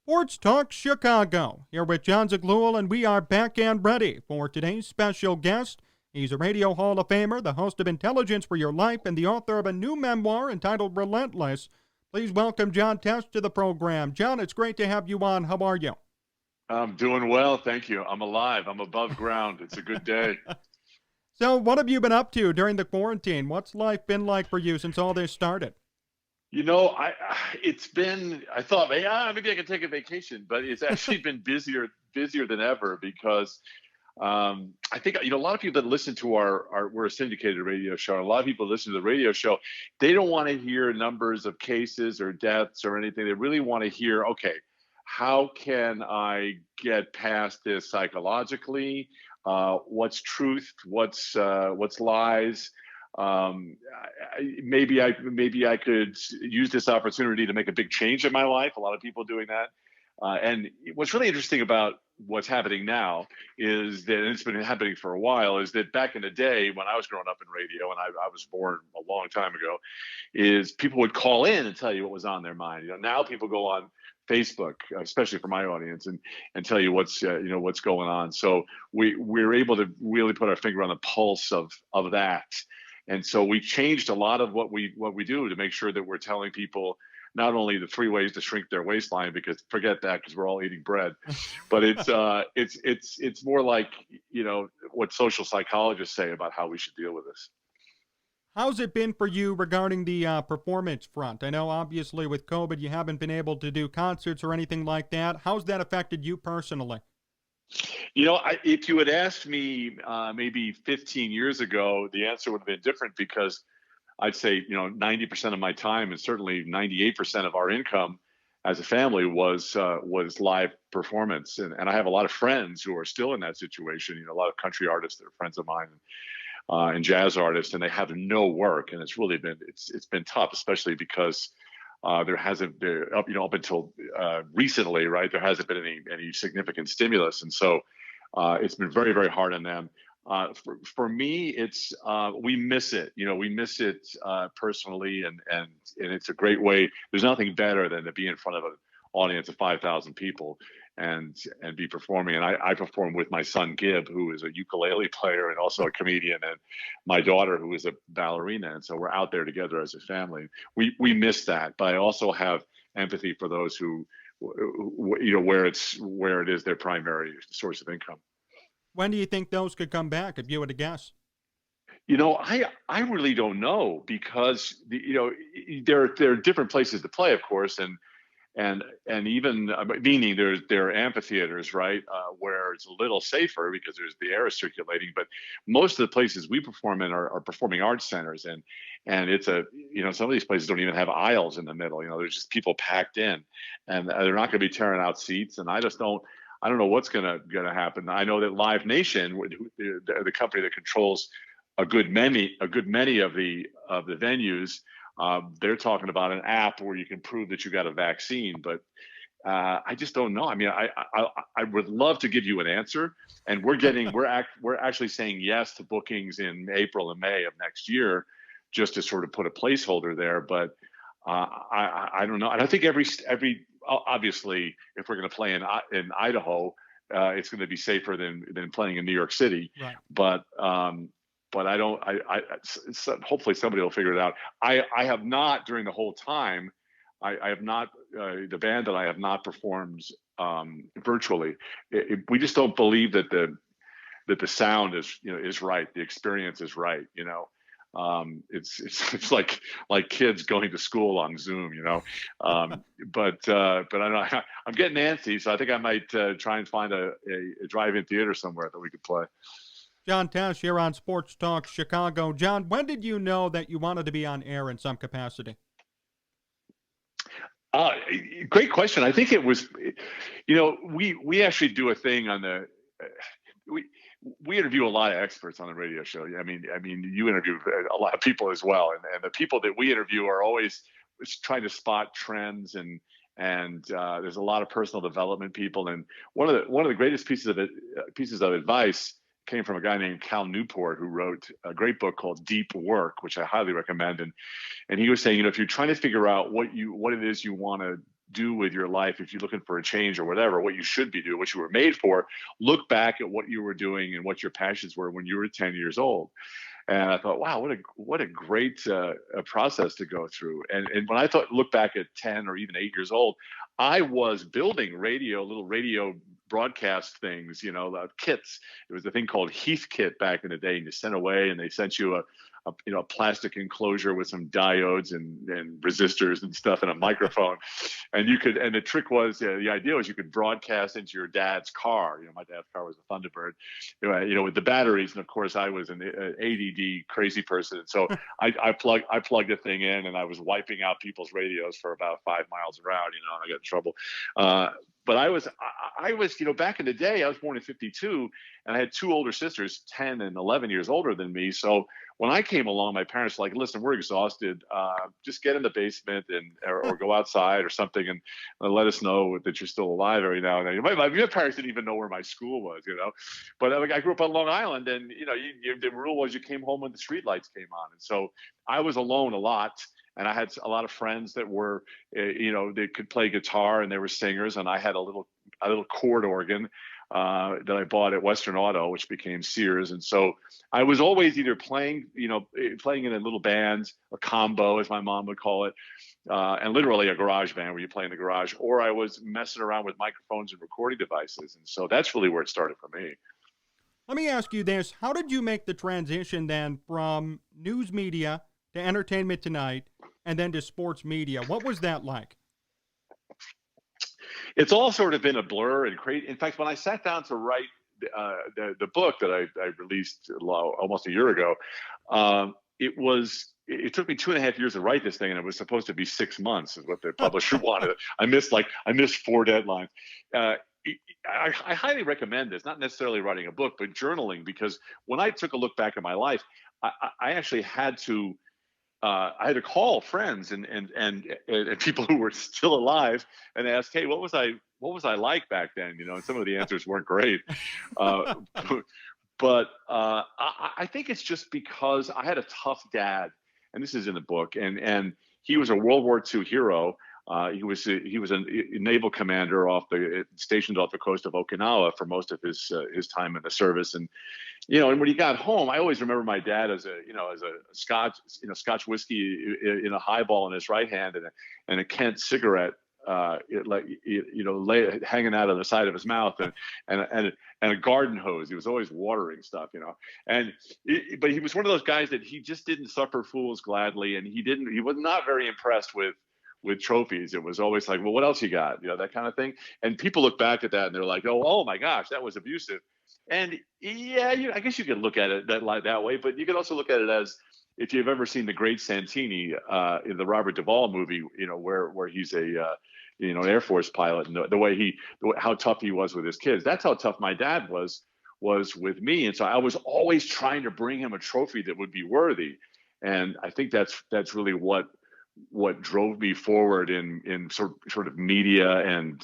Sports Talk Chicago, here with Jon Zaghloul, and we are back and ready for today's special guest. He's a Radio Hall of Famer, the host of Intelligence for Your Life, and the author of a new memoir entitled Relentless. Please welcome John Tesh to the program. John, it's great to have you on. How are you? I'm doing well, thank you. I'm alive. I'm above ground. It's a good day. So, what have you been up to during the quarantine? What's life been like for you since all this started? I thought, maybe I could take a vacation, but it's actually been busier than ever because I think, a lot of people that listen to we're a syndicated radio show. And a lot of people listen to the radio show. They don't want to hear numbers of cases or deaths or anything. They really want to hear, okay, how can I get past this psychologically? What's truth? What's lies? Maybe I could use this opportunity to make a big change in my life. A lot of people doing that. And what's really interesting about what's happening now is that, and it's been happening for a while, is that back in the day when I was growing up in radio, and I was born a long time ago, is people would call in and tell you what was on their mind. Now people go on Facebook, especially for my audience, and tell you what's going on. So we're able to really put our finger on the pulse of that. And so we changed a lot of what we do to make sure that we're telling people not only the 3 ways to shrink their waistline, because forget that, because we're all eating bread, but it's more like, what social psychologists say about how we should deal with this. How's it been for you regarding the performance front? I know obviously with COVID you haven't been able to do concerts or anything like that. How's that affected you personally? If you had asked me maybe 15 years ago, the answer would have been different, because I'd say 90% of my time, and certainly 98% of our income as a family was live performance. And I have a lot of friends who are still in that situation. A lot of country artists that are friends of mine, and jazz artists, and they have no work. And it's really been tough, especially because there hasn't been up until recently, right? There hasn't been any significant stimulus, and so it's been very, very hard on them. For me, it's we miss it. We miss it personally, and it's a great way. There's nothing better than to be in front of an audience of 5,000 people and be performing. And I perform with my son Gib, who is a ukulele player and also a comedian, and my daughter, who is a ballerina. And so we're out there together as a family. We miss that, but I also have empathy for those who where it is their primary source of income. When do you think those could come back, if you were to guess? I really don't know, because there are different places to play, of course, and even meaning there are amphitheaters, right, where it's a little safer because there's the air is circulating. But most of the places we perform in are performing arts centers, and it's some of these places don't even have aisles in the middle. There's just people packed in, and they're not going to be tearing out seats. And I don't know what's gonna happen. I know that Live Nation, the company that controls a good many of the venues, they're talking about an app where you can prove that you got a vaccine. But I just don't know. I mean, I would love to give you an answer, and we're actually saying yes to bookings in April and May of next year, just to sort of put a placeholder there. But I don't know. And I think obviously, if we're going to play in Idaho, it's going to be safer than playing in New York City. Right. But I don't. Hopefully somebody will figure it out. I have not, during the whole time. I have not. The band and I have not performed virtually. We just don't believe that the sound is right. The experience is right. It's like kids going to school on Zoom, but I don't know. I'm getting antsy, so I think I might try and find a drive-in theater somewhere that we could play. John Tesh here on Sports Talk Chicago. John, when did you know that you wanted to be on air in some capacity? Great question. I think it was, we actually do a thing on the. We interview a lot of experts on the radio show. I mean, you interview a lot of people as well, and the people that we interview are always trying to spot trends, and there's a lot of personal development people. And one of the greatest pieces of advice came from a guy named Cal Newport, who wrote a great book called Deep Work, which I highly recommend. And he was saying, if you're trying to figure out what it is you want to do with your life, if you're looking for a change or whatever, what you should be doing, what you were made for, look back at what you were doing and what your passions were when you were 10 years old. And I thought, wow, what a great process to go through. And when I look back at 10 or even 8 years old, I was building little radio broadcast things, kits. There was a thing called Heath Kit back in the day, and you sent away, and they sent you a plastic enclosure with some diodes and resistors and stuff and a microphone. And the trick was, the idea was you could broadcast into your dad's car. My dad's car was a Thunderbird, with the batteries. And of course I was an ADD crazy person. So I plugged the thing in, and I was wiping out people's radios for about 5 miles around, and I got in trouble. But I was, back in the day, I was born in 52, and I had two older sisters, 10 and 11 years older than me. So when I came along, my parents were like, listen, we're exhausted. Just get in the basement or go outside or something and let us know that you're still alive every now and then. My parents didn't even know where my school was, But I grew up on Long Island, and, the rule was you came home when the street lights came on. And so I was alone a lot. And I had a lot of friends that were, they could play guitar and they were singers. And I had a little chord organ that I bought at Western Auto, which became Sears. And so I was always either playing in a little band, a combo, as my mom would call it, and literally a garage band where you play in the garage, or I was messing around with microphones and recording devices. And so that's really where it started for me. Let me ask you this. How did you make the transition then from news media to Entertainment Tonight and then to sports media? What was that like? It's all sort of been a blur and crazy. In fact, when I sat down to write the book that I released almost a year ago, it took me 2.5 years to write this thing, and it was supposed to be 6 months is what the publisher wanted. I missed 4 deadlines. I highly recommend this, not necessarily writing a book, but journaling, because when I took a look back at my life, I actually had to call friends and people who were still alive and ask, hey, what was I like back then? And some of the answers weren't great. But I think it's just because I had a tough dad, and this is in the book, and he was a World War II hero. He was a naval commander stationed off the coast of Okinawa for most of his time in the service. And and when he got home, I always remember my dad as a Scotch whiskey in a highball in his right hand and a Kent cigarette hanging out on the side of his mouth and a garden hose. He was always watering stuff, but he was one of those guys that he just didn't suffer fools gladly, and he was not very impressed with trophies. It was always like, well, what else you got? That kind of thing. And people look back at that and they're like, oh my gosh, that was abusive. And yeah, I guess you could look at it that way, but you could also look at it as, if you've ever seen The Great Santini in the Robert Duvall movie, where he's a an Air Force pilot, and how tough he was with his kids. That's how tough my dad was with me. And so I was always trying to bring him a trophy that would be worthy. And I think that's really what drove me forward in sort of media and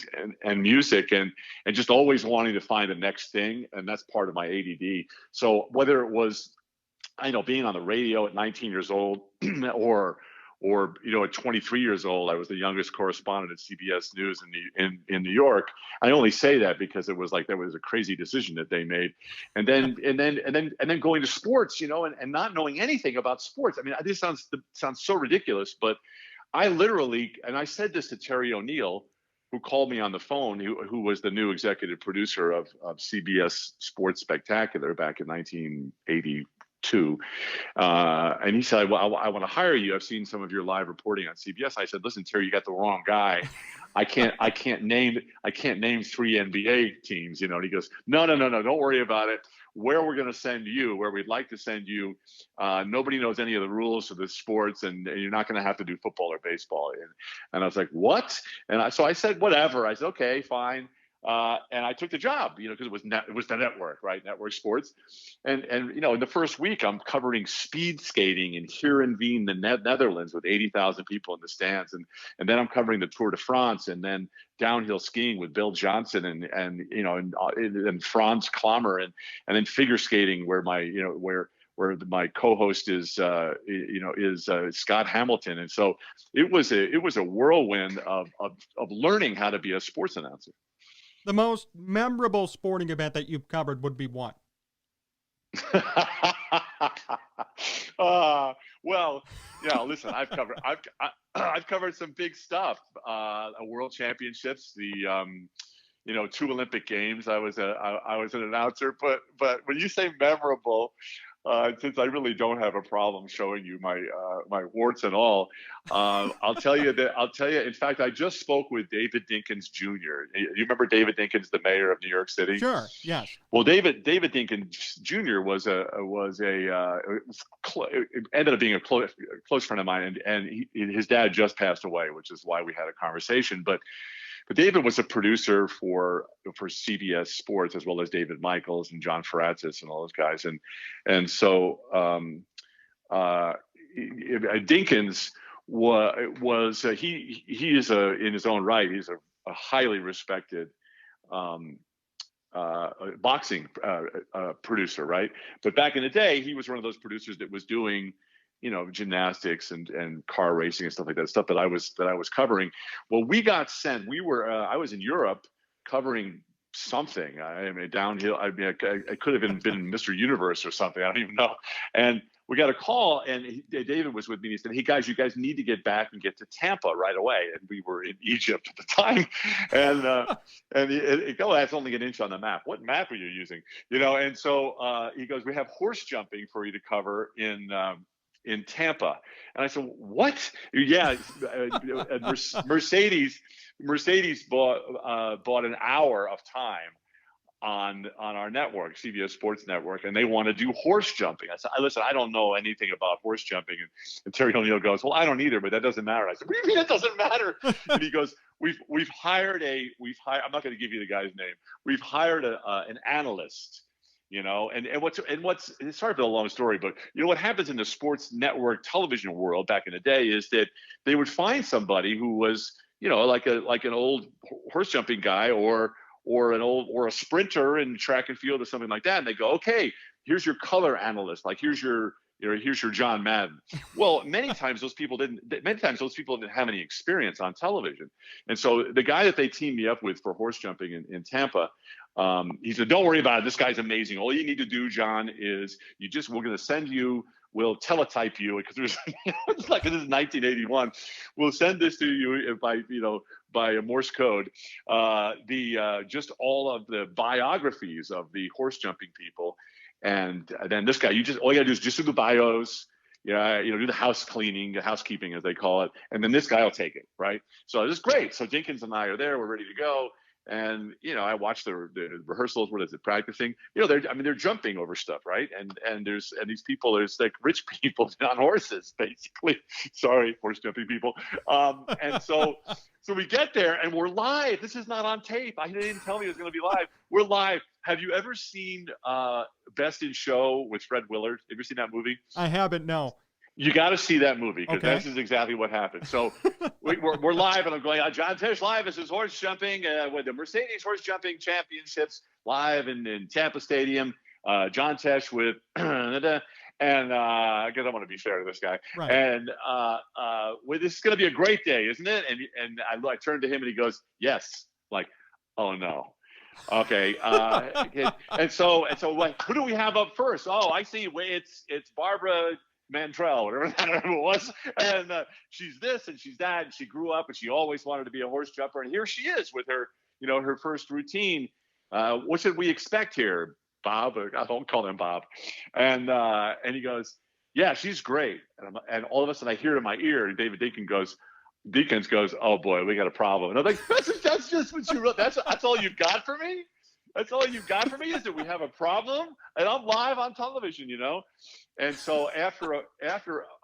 music and just always wanting to find the next thing. And that's part of my ADD. So whether it was, being on the radio at 19 years old or at 23 years old, I was the youngest correspondent at CBS News in New York. I only say that because it was like, that was a crazy decision that they made. And then going to sports, and not knowing anything about sports. I mean, this sounds so ridiculous, but I literally, and I said this to Terry O'Neill, who called me on the phone, who was the new executive producer of CBS Sports Spectacular back in 1982. And he said, well, I want to hire you. I've seen some of your live reporting on CBS. I said, listen, Terry, you got the wrong guy. I can't name 3 NBA teams, and he goes, no, don't worry about it. Where we're going to send you, where we'd like to send you, nobody knows any of the rules of the sports, and you're not going to have to do football or baseball. And I was like, what? And so I said, whatever. I said, okay, fine. And I took the job, because it was the network, right? Network sports. And in the first week, I'm covering speed skating in Heerenveen, the Netherlands, with 80,000 people in the stands. And then I'm covering the Tour de France, and then downhill skiing with Bill Johnson and Franz Klammer, and then figure skating where my co-host is Scott Hamilton, and so it was a whirlwind of learning how to be a sports announcer. The most memorable sporting event that you've covered would be what? Well, listen, I've covered some big stuff. World championships, the 2 Olympic games. I was an announcer, but when you say memorable, since I really don't have a problem showing you my warts and all, I'll tell you. In fact, I just spoke with David Dinkins Jr. You remember David Dinkins, the mayor of New York City? Sure. Yes. Well, David Dinkins Jr. ended up being a close friend of mine, and his dad just passed away, which is why we had a conversation. But David was a producer for CBS Sports, as well as David Michaels and John Faratzis and all those guys. And so Dinkins was he is in his own right, he's a highly respected boxing producer, right? But back in the day, he was one of those producers that was doing gymnastics and car racing and stuff like that, stuff that I was covering. Well, we got sent. I was in Europe covering something. I mean, downhill. I could have been Mr. Universe or something. I don't even know. And we got a call, and David was with me. He said, "Hey guys, you guys need to get back and get to Tampa right away." And we were in Egypt at the time, and that's only an inch on the map. What map are you using? And so he goes, "We have horse jumping for you to cover in Tampa." And I said, "What?" Yeah, Mercedes bought an hour of time on our network, CBS Sports Network, and they want to do horse jumping. I said, "Listen, I don't know anything about horse jumping." And Terry O'Neill goes, "Well, I don't either, but that doesn't matter." I said, "What do you mean it doesn't matter?" And he goes, "We've hired. I'm not going to give you the guy's name. We've hired an analyst." And what's it's sort of a long story, but what happens in the sports network television world back in the day is that they would find somebody who was, like an old horse jumping guy or a sprinter in track and field or something like that, and they go, "Okay, here's your color analyst, like here's your John Madden." Well, many times those people didn't have any experience on television, and so the guy that they teamed me up with for horse jumping in Tampa. He said, "Don't worry about it. This guy's amazing. All you need to do, John, is we're going to send you, we'll teletype you, because there's, it's like, this is 1981. We'll send this to you by a Morse code, just all of the biographies of the horse jumping people. And then this guy, all you got to do is just do the bios, do the housekeeping, as they call it. And then this guy will take it, right? So this is great. So Dinkins and I are there. We're ready to go. And I watch the rehearsals. What is it? Practicing. They're jumping over stuff, right? And these people. There's like rich people on horses, basically. Sorry, horse jumping people. And so we get there, and we're live. This is not on tape. They didn't tell me it was going to be live. We're live. Have you ever seen Best in Show with Fred Willard? Have you ever seen that movie? I haven't. No. You got to see that movie, because okay. This is exactly what happened. So we're live, and I'm going, John Tesh live. This is horse jumping with the Mercedes Horse Jumping Championships live in Tampa Stadium. John Tesh with and I guess I want to be fair to this guy. Right. And this is going to be a great day, isn't it? And I turned to him, and he goes, "Yes." Like, oh no. Okay. And so like, who do we have up first? Oh, I see. It's Barbara Mandrell, whatever it was, and she's this and she's that, and she grew up and she always wanted to be a horse jumper, and here she is with her, her first routine. What should we expect here, Bob? I don't call him Bob. And he goes, "Yeah, she's great." And all of a sudden I hear in my ear, David Dinkins goes, "Oh boy, we got a problem." And I'm like, that's just what you wrote. That's all you've got for me? That's all you've got for me, is that we have a problem? And I'm live on television, And so after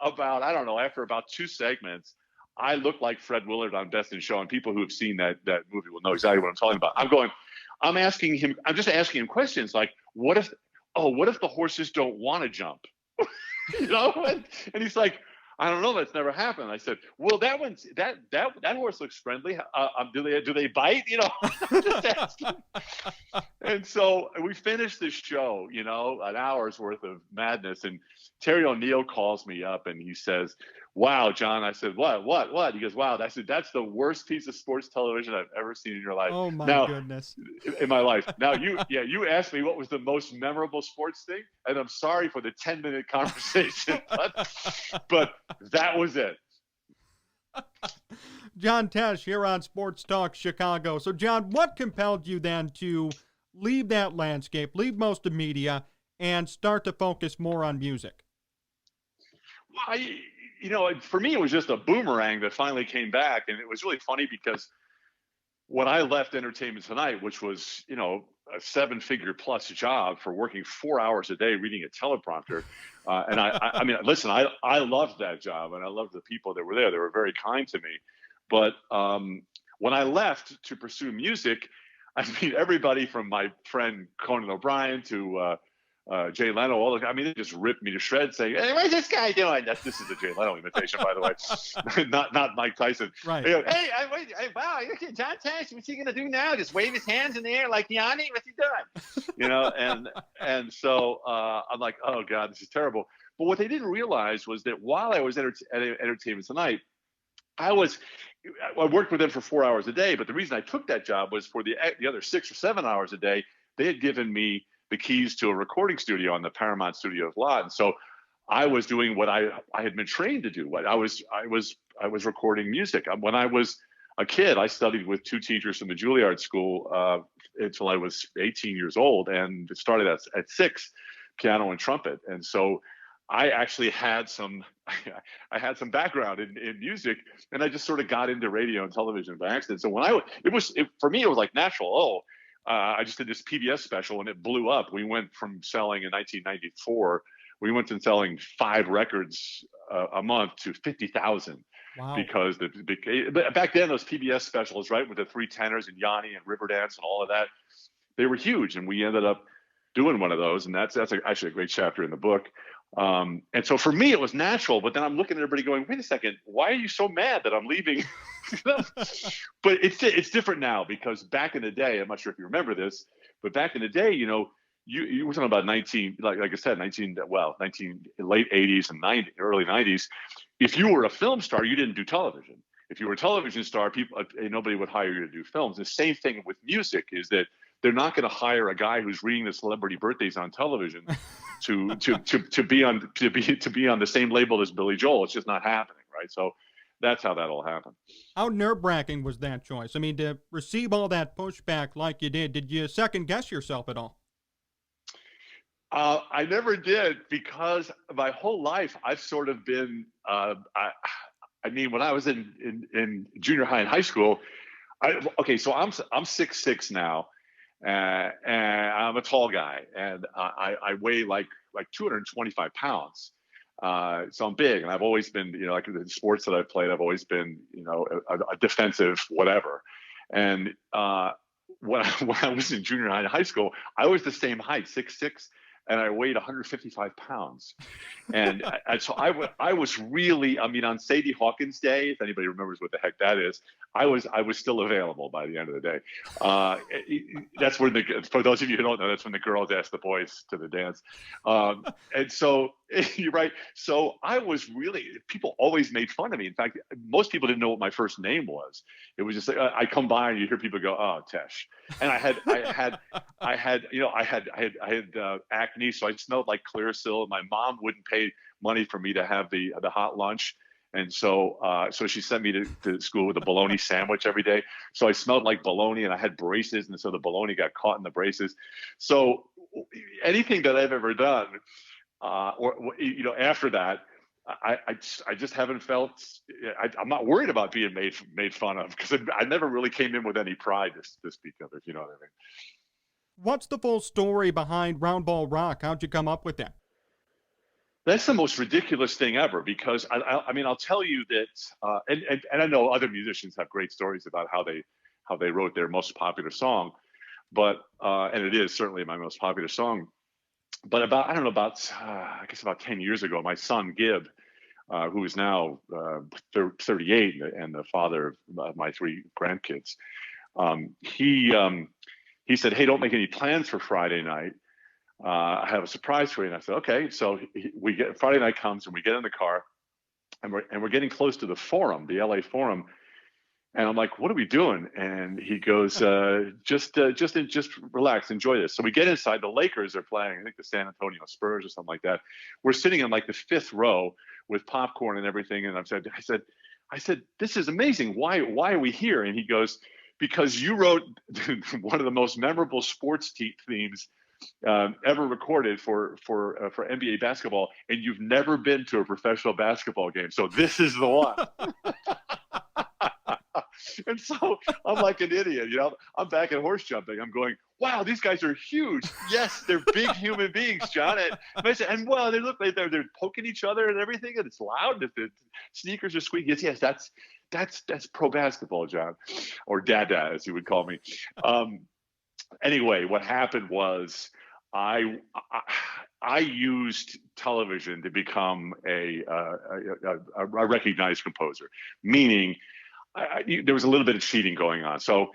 about 2 segments, I look like Fred Willard on Best in Show, and people who have seen that movie will know exactly what I'm talking about. I'm just asking him questions like, what if the horses don't want to jump? And he's like, I don't know. That's never happened. I said, well, that horse looks friendly. Do they bite? I'm just asking. And so we finished this show, an hour's worth of madness. And Terry O'Neill calls me up and he says, wow, John. I said, what? He goes, wow. I said, that's the worst piece of sports television I've ever seen in your life. Oh my Now, goodness. in my life. Now, you asked me what was the most memorable sports thing. And I'm sorry for the 10-minute conversation, but that was it. John Tesh here on Sports Talk Chicago. So, John, what compelled you then to leave that landscape, leave most of media, and start to focus more on music? Well, for me, it was just a boomerang that finally came back. And it was really funny because when I left Entertainment Tonight, which was, a 7-figure plus job for working 4 hours a day reading a teleprompter. And I mean, listen, I loved that job and I loved the people that were there. They were very kind to me. But when I left to pursue music, I mean, everybody from my friend Conan O'Brien to Jay Leno, they just ripped me to shreds saying, hey, what's this guy doing? This is a Jay Leno imitation, by the way, not Mike Tyson. Right. Hey, wow, look at John Tesh. What's he going to do now? Just wave his hands in the air like Yanni? What's he doing? And so I'm like, oh, God, this is terrible. But what they didn't realize was that while I was at Entertainment Tonight, I worked with them for 4 hours a day. But the reason I took that job was for the other 6 or 7 hours a day, they had given me the keys to a recording studio on the Paramount Studios lot. And so I was doing what I had been trained to do. I was recording music. When I was a kid, I studied with 2 teachers from the Juilliard School until I was 18 years old, and started at 6, piano and trumpet. And so I actually had some background in music, and I just sort of got into radio and television by accident. So for me, it was like natural. I just did this PBS special and it blew up. We went from selling in 1994, we went from selling 5 records a month to 50,000. Wow. Because back then those PBS specials, right, with the 3 tenors and Yanni and Riverdance and all of that, they were huge. And we ended up doing one of those. And that's actually a great chapter in the book. And so for me, it was natural. But then I'm looking at everybody going, wait a second, why are you so mad that I'm leaving? But it's different now, because back in the day, I'm not sure if you remember this, but back in the day, you were talking about like I said, 19 late 80s and early 90s. If you were a film star, you didn't do television. If you were a television star, nobody would hire you to do films. The same thing with music is that they're not going to hire a guy who's reading the celebrity birthdays on television to be on the same label as Billy Joel. It's just not happening, right? So that's how that all happened. How nerve-wracking was that choice? I mean, to receive all that pushback like you did you second guess yourself at all? I never did, because my whole life I've sort of been. When I was in junior high and high school, so I'm 6'6" now, and I'm a tall guy, and I weigh like 225 pounds. So I'm big, and I've always been, like in the sports that I've played, I've always been, a defensive whatever. And when I was in junior high and high school, I was the same height, 6'6", and I weighed 155 pounds. And so I was really, on Sadie Hawkins Day, if anybody remembers what the heck that is, I was still available by the end of the day. That's when for those of you who don't know, that's when the girls ask the boys to the dance. And so you're right. So people always made fun of me. In fact, most people didn't know what my first name was. It was just like, I come by and you hear people go, oh, Tesh. And I had acne, so I smelled like Clearasil. My mom wouldn't pay money for me to have the hot lunch. And so she sent me to school with a bologna sandwich every day. So I smelled like bologna, and I had braces, and so the bologna got caught in the braces. So anything that I've ever done, after that, I just haven't felt. I'm not worried about being made fun of, because I never really came in with any pride to speak of, if you know what I mean. What's the full story behind Roundball Rock? How'd you come up with that? That's the most ridiculous thing ever, because I'll tell you that, and I know other musicians have great stories about how they wrote their most popular song, but and it is certainly my most popular song. But about 10 years ago, my son Gib who is now 38 and the father of my 3 grandkids. He said, "Hey, don't make any plans for Friday night. I have a surprise for you." And I said, "Okay." So Friday night comes and we get in the car and we're getting close to the Forum, the LA Forum. And I'm like, "What are we doing?" And he goes, just relax, enjoy this." So we get inside. The Lakers are playing, I think the San Antonio Spurs or something like that. We're sitting in like the 5th row with popcorn and everything. And I said, "This is amazing. Why are we here?" And he goes, "Because you wrote one of the most memorable sports themes ever recorded for NBA basketball, and you've never been to a professional basketball game. So this is the one." And so I'm like an idiot, I'm back at horse jumping. I'm going, "Wow, these guys are huge. Yes, they're big human beings, John." And well, they look like they're poking each other and everything, and it's loud. The sneakers are squeaking. Yes, that's pro basketball, John, or Dada, as you would call me. Anyway, what happened was I used television to become a recognized composer, meaning there was a little bit of cheating going on. So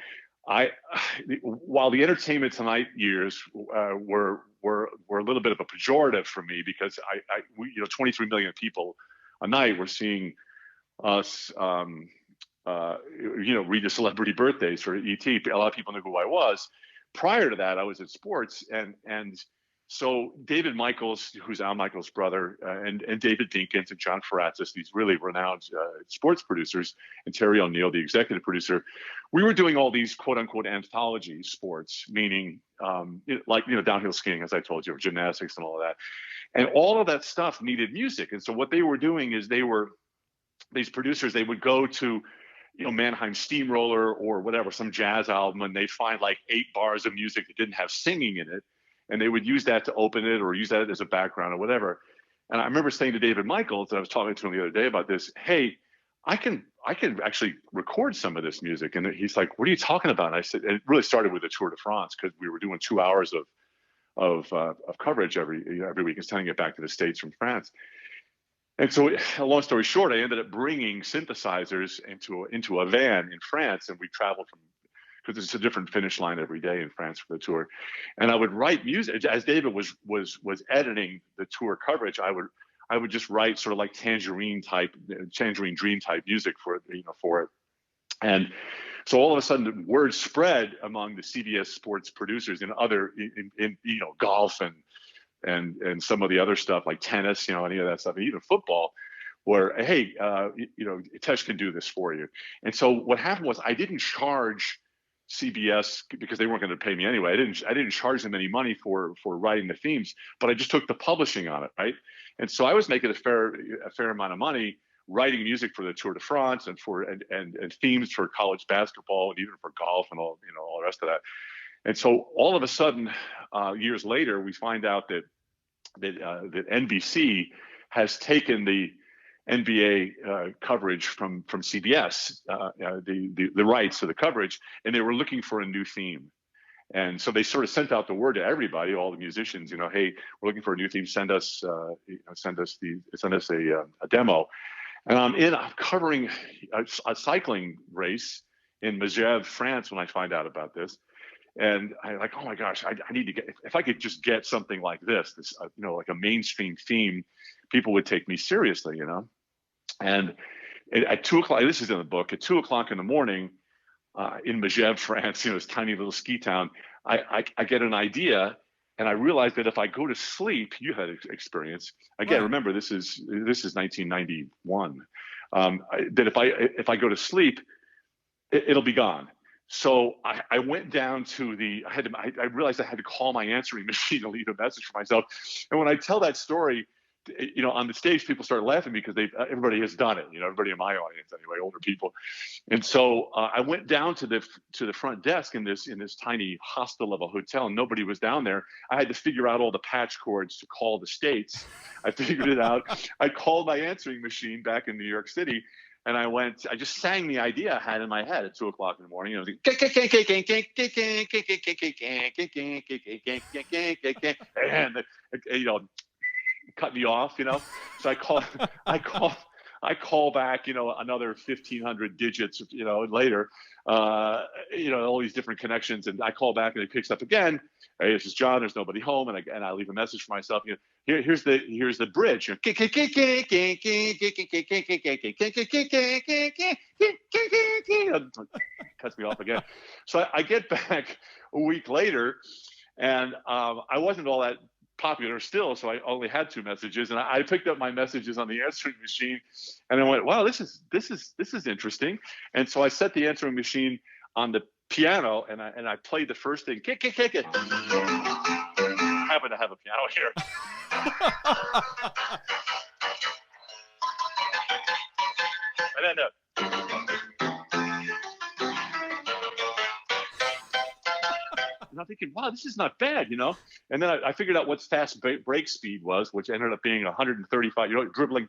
while the Entertainment Tonight years were a little bit of a pejorative for me, because we 23 million people a night were seeing us, read the celebrity birthdays for ET. A lot of people knew who I was. Prior to that, I was in sports, and so David Michaels, who's Al Michaels' brother, and David Dinkins and John Faratzis, these really renowned sports producers, and Terry O'Neill, the executive producer, we were doing all these quote unquote anthology sports, meaning downhill skiing, as I told you, or gymnastics and all of that. And all of that stuff needed music. And so what they were doing is these producers, they would go to Mannheim Steamroller or whatever, some jazz album, and they'd find like 8 bars of music that didn't have singing in it. And they would use that to open it or use that as a background or whatever. And I remember saying to David Michaels, I was talking to him the other day about this, "Hey, I can actually record some of this music." And he's like, "What are you talking about?" And I said, and it really started with the Tour de France, because we were doing 2 hours of coverage every week and sending it back to the States from France. And so, long story short, I ended up bringing synthesizers into a van in France, and we traveled because it's a different finish line every day in France for the tour. And I would write music as David was editing the tour coverage. I would just write sort of like Tangerine Dream type music for it. And so all of a sudden, word spread among the CBS sports producers and other in golf and some of the other stuff like tennis, any of that stuff, and even football, where, "Hey, Tesh can do this for you." And so what happened was I didn't charge CBS, because they weren't going to pay me anyway. I didn't charge them any money for writing the themes, but I just took the publishing on it, right? And so I was making a fair amount of money writing music for the Tour de France and and themes for college basketball and even for golf and all the rest of that. And so all of a sudden, years later, we find out that NBC has taken the NBA coverage from CBS, the rights to the coverage, and they were looking for a new theme. And so they sort of sent out the word to everybody, all the musicians, "Hey, we're looking for a new theme. Send us a demo." And I'm covering a cycling race in Megève, France, when I find out about this. And I'm like, "Oh my gosh, I need to get, if I could just get something like this, like a mainstream theme, people would take me seriously, And at 2:00, this is in the book, at 2:00 in the morning in Megève, France, this tiny little ski town, I get an idea, and I realize that if I go to sleep, you had experience. Again, right. Remember, this is 1991. That if I go to sleep, it'll be gone. So I went down to I realized I had to call my answering machine to leave a message for myself. And when I tell that story, on the stage, people start laughing because everybody has done it. Everybody in my audience anyway, older people. And so I went down to the front desk in this tiny hostel of a hotel, and nobody was down there. I had to figure out all the patch cords to call the States. I figured it out. I called my answering machine back in New York City. And I just sang the idea I had in my head at 2:00 in the morning. And cut me off, So I call back, another 1,500 digits, later, all these different connections, and I call back and he picks up again. Hey, this is John. There's nobody home, and I leave a message for myself. Here's the bridge. Cuts me off again. So I get back a week later, and I wasn't all that popular still, so I only had 2 messages, and I picked up my messages on the answering machine, and I went, "Wow, this is interesting." And so I set the answering machine on the piano, and I played the first thing. Kick. I happen to have a piano here. And then and I'm thinking, wow, this is not bad, And then I figured out what fast break speed was, which ended up being 135, dribbling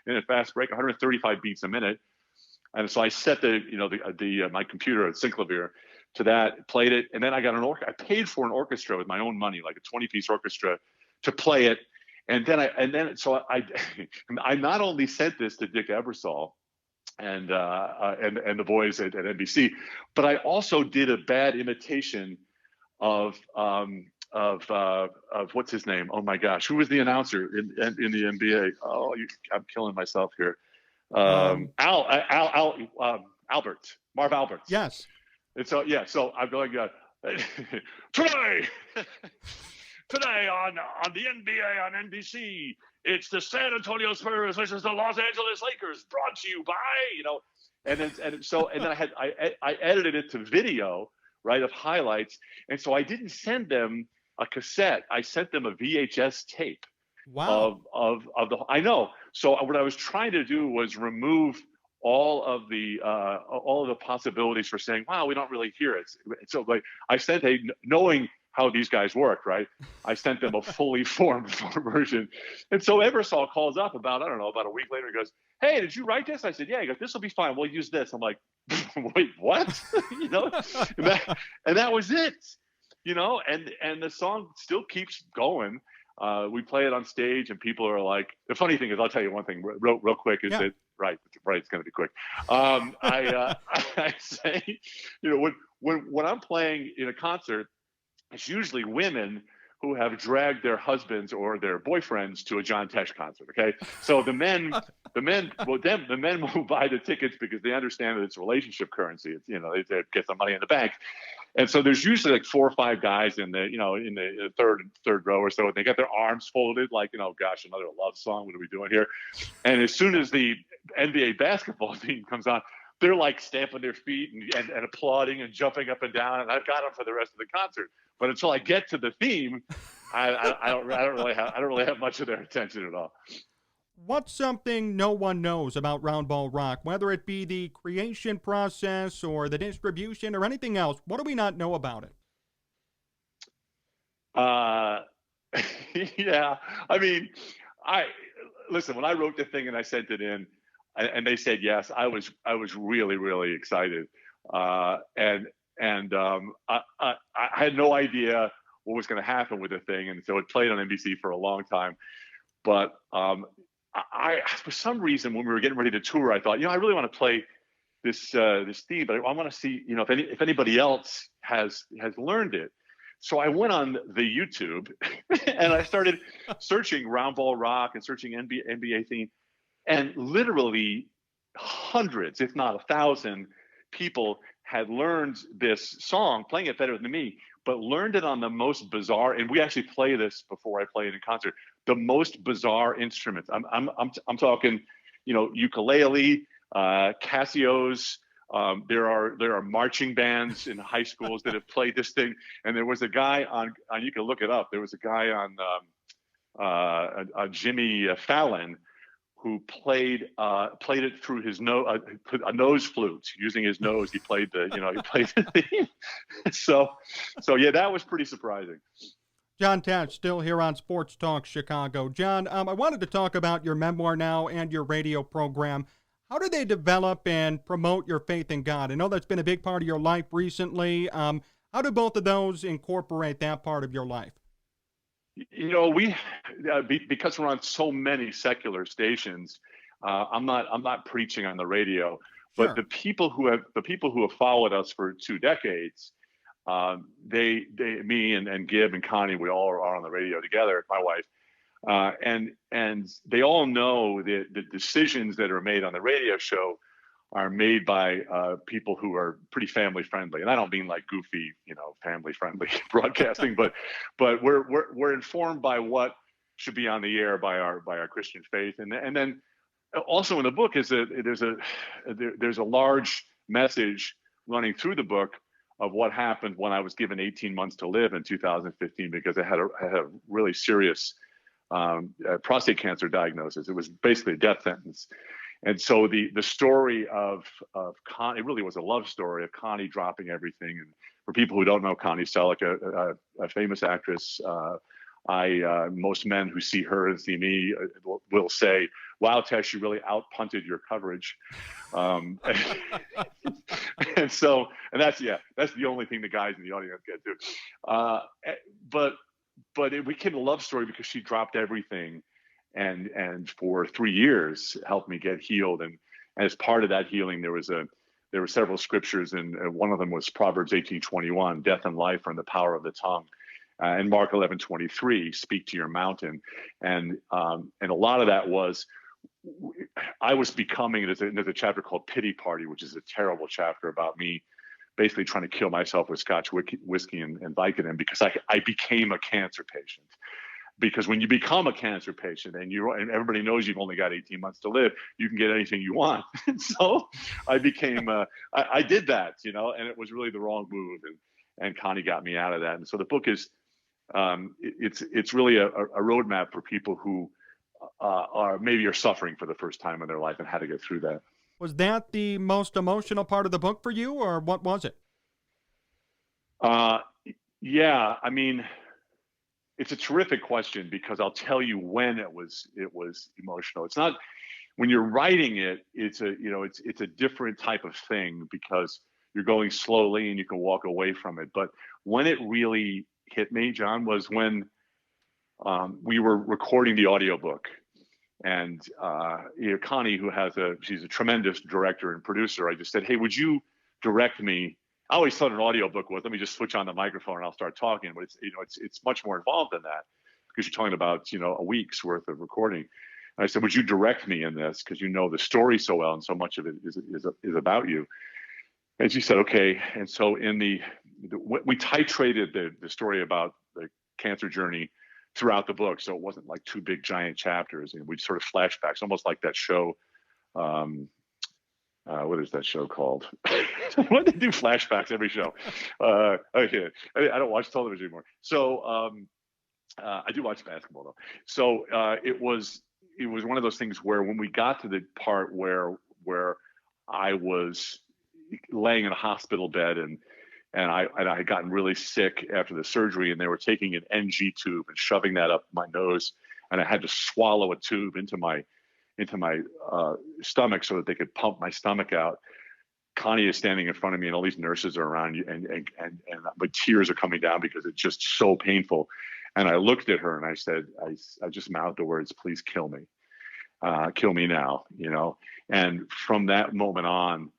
in a fast break, 135 beats a minute. And so I set my computer at Synclavier to that, played it, and then I got I paid for an orchestra with my own money, like a 20-piece orchestra, to play it. And then I not only sent this to Dick Ebersol and the boys at NBC, but I also did a bad imitation of what's his name? Oh my gosh, who was the announcer in the NBA? Oh, I'm killing myself here. Albert, Marv Alberts. Yes. And so I'm going today on the NBA on NBC. It's the San Antonio Spurs versus the Los Angeles Lakers, brought to you by and then I edited it to video, right, of highlights, and so I didn't send them a cassette. I sent them a VHS tape. Wow. Of the I know. So what I was trying to do was remove all of the possibilities for saying, wow, we don't really hear it. So I sent knowing how these guys work, right? I sent them a fully formed version. And so Ebersol calls up about a week later. He goes, hey, did you write this? I said, yeah. He goes, this will be fine. We'll use this. I'm like, wait, what? and that was it, and the song still keeps going. We play it on stage, and people are like, the funny thing is, I'll tell you one thing real quick is that, right, it's going to be quick. I say, when I'm playing in a concert, it's usually women who have dragged their husbands or their boyfriends to a John Tesh concert. Okay, so the men who buy the tickets because they understand that it's relationship currency. It's they get some money in the bank, and so there's usually like 4 or 5 guys in the third row or so, and they got their arms folded like gosh, another love song. What are we doing here? And as soon as the NBA basketball team comes on, they're like stamping their feet and applauding and jumping up and down, and I've got them for the rest of the concert. But until I get to the theme, I don't really have much of their attention at all. What's something no one knows about Roundball Rock, whether it be the creation process or the distribution or anything else? What do we not know about it? Yeah, I mean, listen, when I wrote the thing and I sent it in, and they said yes, I was really, really excited, and I had no idea what was going to happen with the thing, and so it played on NBC for a long time. But I for some reason, when we were getting ready to tour, I thought, I really want to play this theme, but I want to see, if anybody else has learned it. So I went on the YouTube and I started searching Roundball Rock and searching NBA theme. And literally hundreds, if not 1,000 people had learned this song, playing it better than me, but learned it on the most bizarre, and we actually play this before I play it in concert, the most bizarre instruments. I'm talking, ukulele, Casios. There are marching bands in high schools that have played this thing. And there was a guy on you can look it up. There was a guy on Jimmy Fallon who played it through his nose, a nose flute, using his nose. He played the theme. So yeah, that was pretty surprising. John Tesh, still here on Sports Talk Chicago. John, I wanted to talk about your memoir now and your radio program. How do they develop and promote your faith in God? I know that's been a big part of your life recently. How do both of those incorporate that part of your life? We because we're on so many secular stations. I'm not preaching on the radio, but Sure. the people who have followed us for 2 decades, me and Gib and Connie, we all are on the radio together. My wife, and they all know that the decisions that are made on the radio show are made by people who are pretty family friendly, and I don't mean like goofy, family friendly broadcasting, but we're informed by what should be on the air by our Christian faith, and then also in the book is that there's a large message running through the book of what happened when I was given 18 months to live in 2015 because I had a really serious prostate cancer diagnosis. It was basically a death sentence. And so the story of Connie, it really was a love story of Connie dropping everything. And for people who don't know Connie Selleck, a famous actress, most men who see her and see me will say, "Wow, Tesh, you really outpunted your coverage." And that's the only thing the guys in the audience get to. But it became a love story because she dropped everything and for 3 years helped me get healed. And as part of that healing, there were several scriptures, and one of them was Proverbs 18:21, "Death and life are in the power of the tongue," and Mark 11:23, "Speak to your mountain." And a lot of that was I was becoming. There's a chapter called Pity Party, which is a terrible chapter about me basically trying to kill myself with Scotch whiskey and Vicodin because I became a cancer patient. Because when you become a cancer patient and everybody knows you've only got 18 months to live, you can get anything you want. And so I became, I did that, and it was really the wrong move. And Connie got me out of that. And so the book is, it's really a roadmap for people who are suffering for the first time in their life and how to get through that. Was that the most emotional part of the book for you, or what was it? Yeah, I mean, it's a terrific question because I'll tell you when it was emotional. It's not when you're writing it. It's a different type of thing because you're going slowly and you can walk away from it. But when it really hit me, John, was when we were recording the audiobook. And Connie, she's a tremendous director and producer. I just said, "Hey, would you direct me?" I always thought an audiobook was, let me just switch on the microphone and I'll start talking. But it's much more involved than that because you're talking about, a week's worth of recording. And I said, "Would you direct me in this? Because you know the story so well and so much of it is about you." And she said, "Okay." And so we titrated the story about the cancer journey throughout the book. So it wasn't like two big giant chapters, and we'd sort of flashbacks, almost like that show. What is that show called? Why do they do flashbacks every show? Okay, I don't watch television anymore. So I do watch basketball though. So it was one of those things where when we got to the part where I was laying in a hospital bed and I had gotten really sick after the surgery, and they were taking an NG tube and shoving that up my nose, and I had to swallow a tube into my stomach so that they could pump my stomach out. Connie is standing in front of me, and all these nurses are around you, and my tears are coming down because it's just so painful. And I looked at her and I said, I just mouthed the words, "Please kill me now," And from that moment on,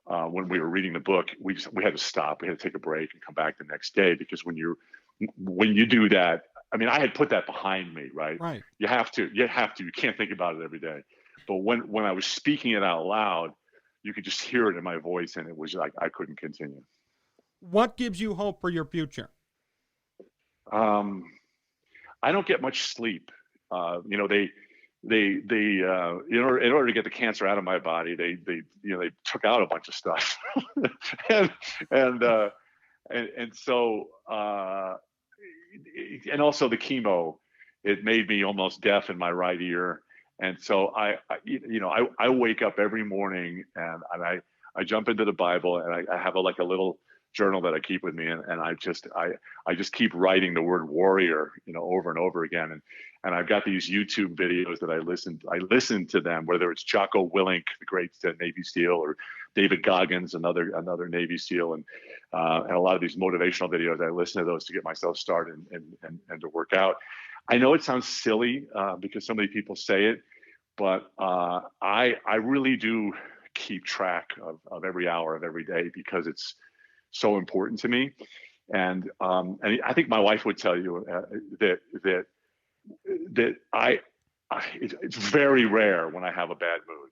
when we were reading the book, we had to stop. We had to take a break and come back the next day because when you do that, I mean, I had put that behind me, right? Right. You have to. You can't think about it every day. But when I was speaking it out loud, you could just hear it in my voice, and it was like I couldn't continue. What gives you hope for your future? I don't get much sleep. They in order to get the cancer out of my body, they took out a bunch of stuff, and so and also the chemo, it made me almost deaf in my right ear, and so I wake up every morning and I jump into the Bible and I have a little journal that I keep with me, and I just keep writing the word warrior, over and over again, and I've got these YouTube videos that I listen to them, whether it's Jocko Willink, the great Navy SEAL, or David Goggins, another Navy SEAL, and a lot of these motivational videos. I listen to those to get myself started and to work out. I know it sounds silly because so many people say it, but I really do keep track of every hour of every day because it's so important to me. And I think my wife would tell you that it's very rare when I have a bad mood,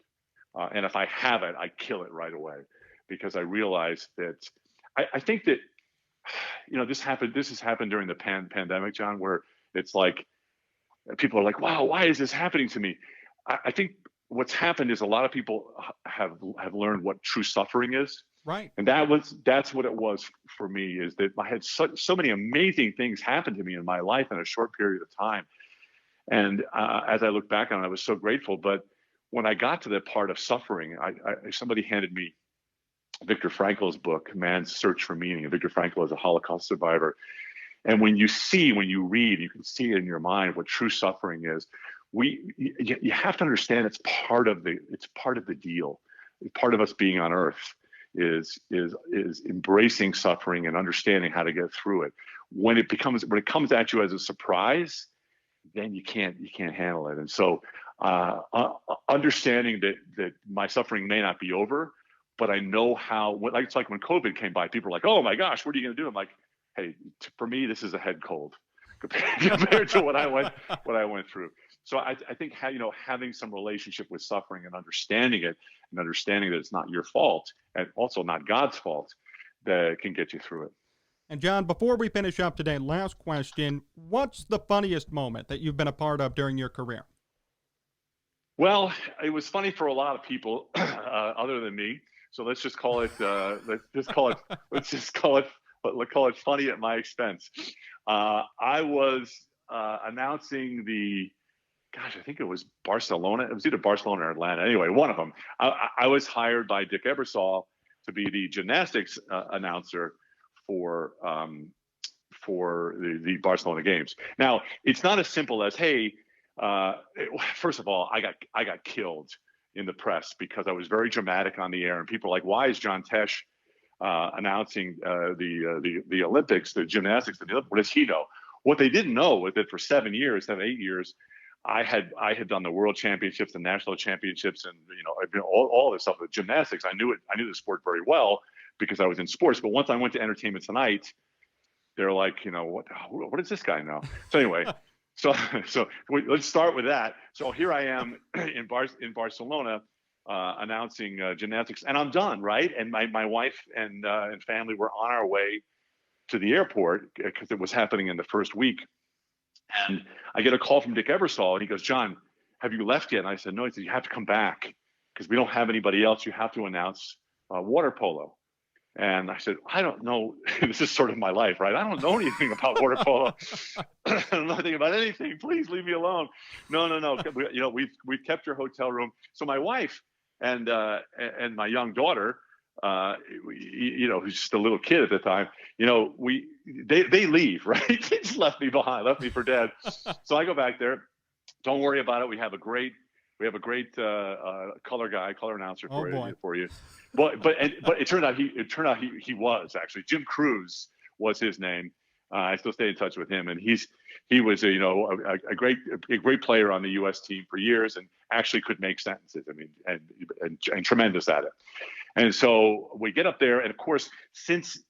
and if I have it, I kill it right away because I realize that I think that this has happened during the pandemic, John, where it's like people are like, wow, why is this happening to me? I think what's happened is a lot of people have learned what true suffering is. Right. And that's what it was for me, is that I had so many amazing things happen to me in my life in a short period of time. And as I look back on it, I was so grateful. But when I got to that part of suffering, somebody handed me Viktor Frankl's book, Man's Search for Meaning. And Viktor Frankl is a Holocaust survivor. And when you read, you can see in your mind what true suffering is. You have to understand it's part of the deal. Part of us being on Earth is embracing suffering and understanding how to get through it. When it comes at you as a surprise, then you can't handle it. And so understanding that my suffering may not be over, but I know it's like when COVID came by, people are like, oh my gosh, what are you going to do? I'm like, hey, for me, this is a head cold compared to what I went through. So I think having some relationship with suffering and understanding it, and understanding that it's not your fault and also not God's fault, that can get you through it. And John, before we finish up today, last question: what's the funniest moment that you've been a part of during your career? Well, it was funny for a lot of people other than me. So let's just call it funny at my expense. I was announcing I think it was Barcelona. It was either Barcelona or Atlanta. Anyway, one of them. I was hired by Dick Ebersol to be the gymnastics announcer for the Barcelona games. Now, it's not as simple as, hey, first of all, I got killed in the press because I was very dramatic on the air, and people are like, why is John Tesh announcing the Olympics, the gymnastics, what does he know? What they didn't know was that for 8 years, I had done the world championships, the national championships, and all this stuff with gymnastics. I knew the sport very well because I was in sports. But once I went to Entertainment Tonight, they're like, what does this guy know? So anyway, so let's start with that. So here I am in Barcelona announcing gymnastics, and I'm done, right? And my wife and family were on our way to the airport because it was happening in the first week. And I get a call from Dick Ebersol, and he goes, John, have you left yet? And I said, no. He said, you have to come back because we don't have anybody else. You have to announce water polo. And I said, I don't know. This is sort of my life, right? I don't know anything about water polo. I don't know anything about anything. Please leave me alone. No. We've kept your hotel room. So my wife and my young daughter, who's just a little kid at the time, they leave, right? They just left me behind, left me for dead. So I go back there. Don't worry about it. We have a great color announcer for you. But it turned out he was actually Jim Cruz was his name. I still stay in touch with him, and he was a great player on the U.S. team for years, and actually could make sentences. I mean, and tremendous at it. And so we get up there, and of course, since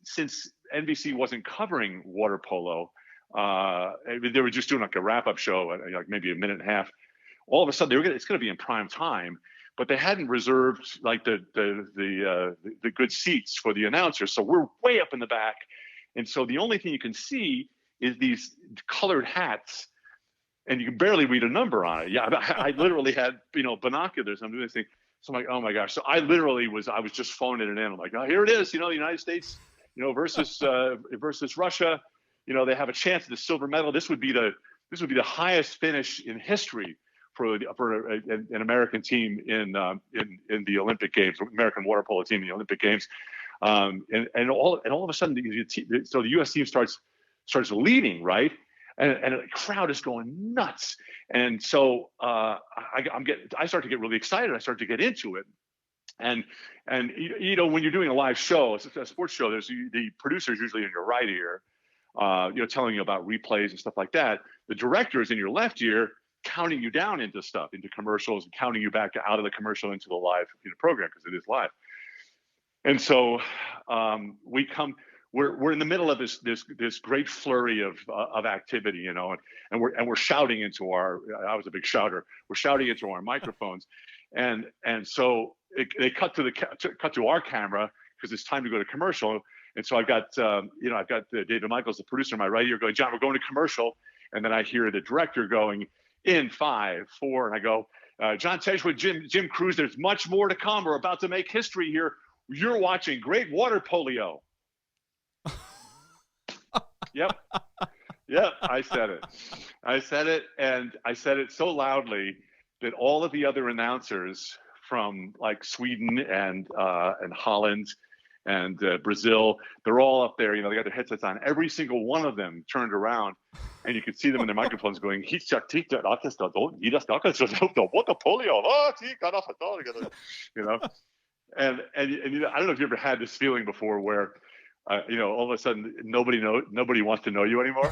NBC wasn't covering water polo, they were just doing like a wrap-up show, like maybe a minute and a half. All of a sudden, it's going to be in prime time, but they hadn't reserved like the good seats for the announcers. So we're way up in the back, and so the only thing you can see is these colored hats, and you can barely read a number on it. Yeah, I literally had binoculars. I'm doing this thing. So I'm like, oh my gosh. So I was just phoning it in. I'm like, oh, here it is. The United States, versus Russia. They have a chance at the silver medal. This would be the highest finish in history for an American team in the Olympic Games, American water polo team in the Olympic Games. And all of a sudden, so the U.S. team starts leading, and the crowd is going nuts. And so I start to get really excited. I start to get into it. And when you're doing a live show, it's a sports show, there's the producer's usually in your right ear, telling you about replays and stuff like that. The director is in your left ear, counting you down into stuff, into commercials, and counting you back out of the commercial into the live program, because it is live. And so we're in the middle of this great flurry of activity, and we're shouting into our. I was a big shouter. We're shouting into our microphones, and so they cut to our camera because it's time to go to commercial. And so I've got David Michaels, the producer, in my right ear, going, "John, we're going to commercial." And then I hear the director going, "In 5, 4," and I go, "John Tesh with Jim Cruz. There's much more to come. We're about to make history here. You're watching great water polio." Yep. I said it, and I said it so loudly that all of the other announcers from like Sweden and Holland and Brazil, they're all up there. They got their headsets on. Every single one of them turned around, and you could see them in their microphones going, and I don't know if you ever had this feeling before where all of a sudden nobody wants to know you anymore.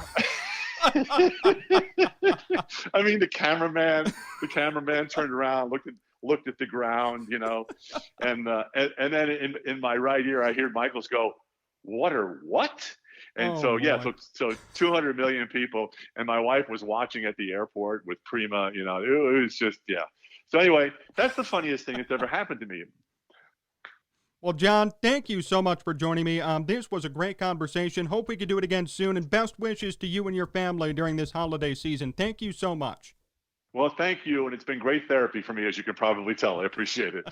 I mean, the cameraman turned around, looked at the ground, and then in my right ear I hear Michaels go, "Water what?" And so 200 million people, and my wife was watching at the airport with Prima. It was just So anyway, that's the funniest thing that's ever happened to me. Well, John, thank you so much for joining me. This was a great conversation. Hope we could do it again soon, and best wishes to you and your family during this holiday season. Thank you so much. Well, thank you, and it's been great therapy for me, as you can probably tell. I appreciate it.